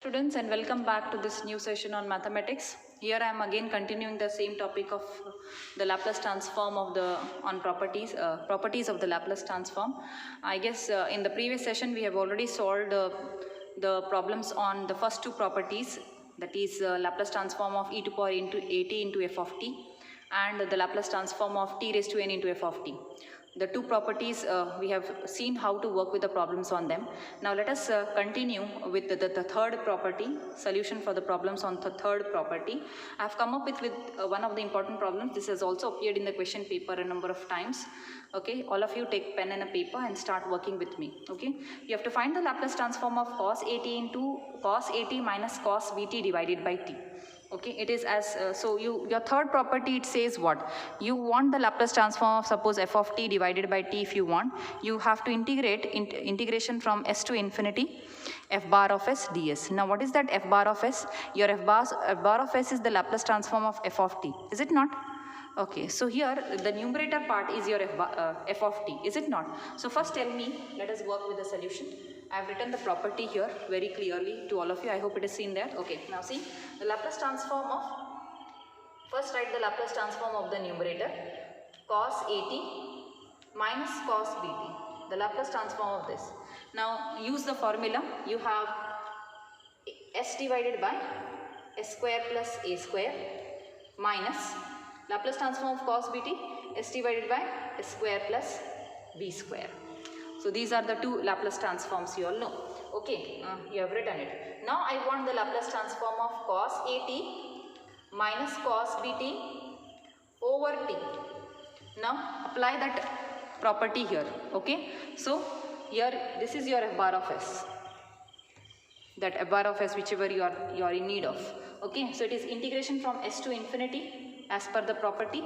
students, and welcome back to this new session on mathematics. Here I am again continuing the same topic of the Laplace transform of the properties of the Laplace transform. I guess in the previous session we have already solved the problems on the first two properties, that is Laplace transform of e to power into at into f of t and the Laplace transform of t raised to n into f of t. The two properties we have seen how to work with the problems on them. Now let us continue with the third property, solution for the problems on the third property. I have come up with one of the important problems. This has also appeared in the question paper a number of times. Okay, all of you take pen and a paper and start working with me. Okay, you have to find the Laplace transform of cos at into cos at minus cos vt divided by t. Okay, it is as your third property, it says what? You want the Laplace transform of suppose f of t divided by t. If you want, you have to integrate integration from s to infinity f bar of s ds. Now what is that f bar of s? Your f bar of s is the Laplace transform of f of t, is it not? Okay, so here the numerator part is your f of t, is it not? So first tell me, let us work with the solution. I have written the property here very clearly to all of you. I hope it is seen there. Okay, now see the Laplace transform of, first write the Laplace transform of the numerator cos at minus cos bt, the Laplace transform of this. Now use the formula. You have s divided by s square plus a square minus Laplace transform of cos bt, s divided by s square plus b square. So these are the two Laplace transforms you all know. Okay, you have written it. Now I want the Laplace transform of cos at minus cos bt over t. Now apply that property here. Okay, so here this is your f bar of s, that f bar of s whichever you are in need of. Okay, so it is integration from s to infinity as per the property,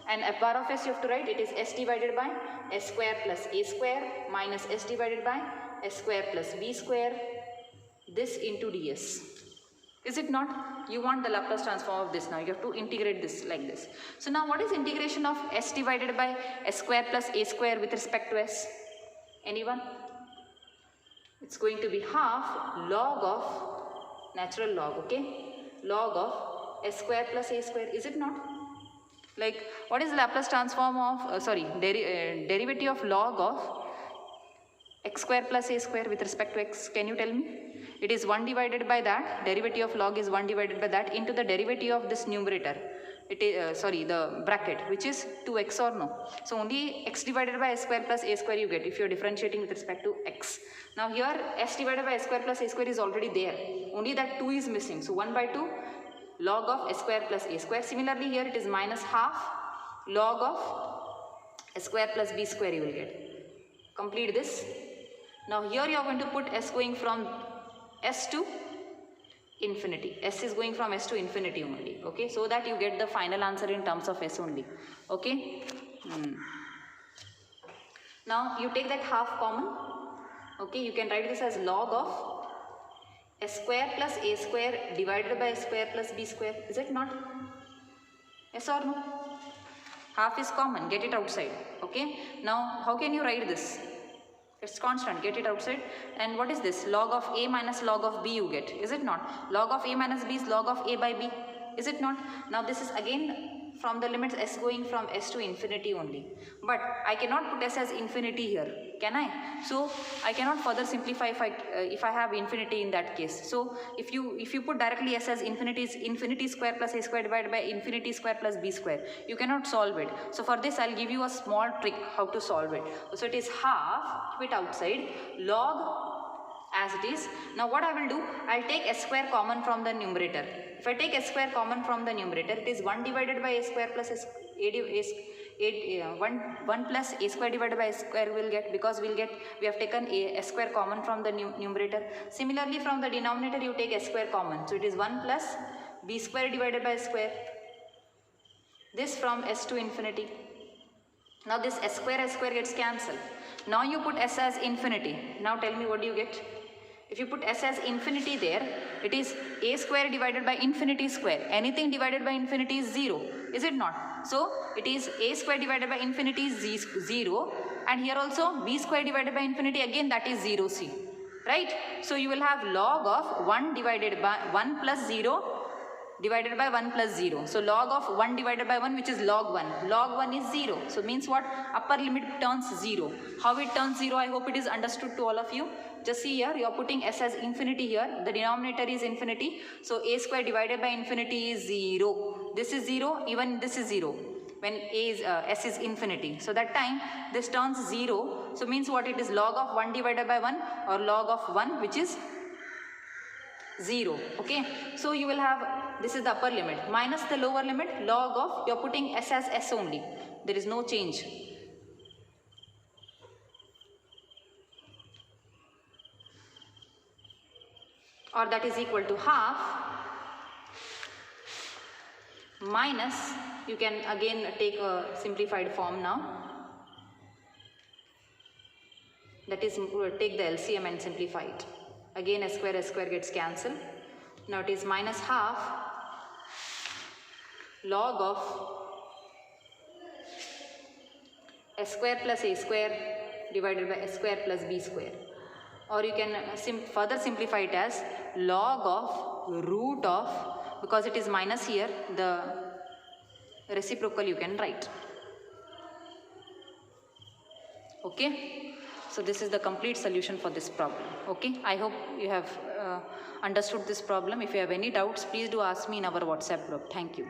and f bar of s you have to write, it is s divided by s square plus a square minus s divided by s square plus b square, this into ds. Is it not? You want the Laplace transform of this. Now you have to integrate this like this. So now what is integration of s divided by s square plus a square with respect to s? Anyone? It's going to be half log of natural log, okay? Log of s square plus a square, is it not? Like what is the Laplace transform of, derivative of log of x square plus a square with respect to x? Can you tell me? It is 1 divided by that, derivative of log is 1 divided by that into the derivative of this numerator. It is, the bracket, which is 2x or no. So only x divided by s square plus a square you get if you are differentiating with respect to x. Now here s divided by s square plus a square is already there. Only that 2 is missing. So 1 by 2 log of s square plus a square. Similarly here it is minus half log of s square plus b square you will get. Complete this. Now here you are going to put s going from s to infinity. S is going from s to infinity only. Okay, so that you get the final answer in terms of s only. Okay. Now you take that half common. Okay, you can write this as log of s square plus a square divided by s square plus b square. Is it not? Yes or no? Half is common, get it outside. Okay, now how can you write this? It's constant, get it outside. And what is this? Log of a minus log of b you get, is it not? Log of a minus b is log of a by b, is it not? Now this is again from the limits s going from s to infinity only. But I cannot put s as infinity here, can I? So I cannot further simplify if I have infinity in that case. So if you put directly s as infinity is infinity square plus a square divided by infinity square plus b square, you cannot solve it. So for this I'll give you a small trick how to solve it. So it is half, keep it outside, log as it is. Now what I will do, I'll take s square common from the numerator. If I take s square common from the numerator, it is 1 divided by a square plus 1 plus a square divided by a square will get, because we have taken a s square common from the numerator. Similarly from the denominator you take s square common. So it is 1 plus b square divided by square. This from s to infinity. Now this s square gets cancelled. Now you put s as infinity. Now tell me what do you get? If you put s as infinity there, it is a square divided by infinity square. Anything divided by infinity is 0, is it not? So it is a square divided by infinity is 0, and here also b square divided by infinity, again that is 0c. right? So you will have log of 1 divided by 1 plus 0 divided by 1 plus 0. So log of 1 divided by 1, which is log 1. Log 1 is 0. So means what? Upper limit turns 0. How it turns 0? I hope it is understood to all of you. Just see here, you are putting s as infinity here. The denominator is infinity. So a square divided by infinity is 0. This is 0, even this is 0. When a is, s is infinity. So that time this turns 0. So means what? It is log of 1 divided by 1 or log of 1, which is 0. Okay, so you will have, this is the upper limit minus the lower limit, log of, you are putting s as s only, there is no change. Or that is equal to half minus, you can again take a simplified form now, that is take the LCM and simplify it. Again s square gets cancelled. Now it is minus half log of s square plus a square divided by s square plus b square. Or you can further simplify it as log of root of, because it is minus here, the reciprocal you can write. Okay, so this is the complete solution for this problem. Okay, I hope you have understood this problem. If you have any doubts, please do ask me in our WhatsApp group. Thank you.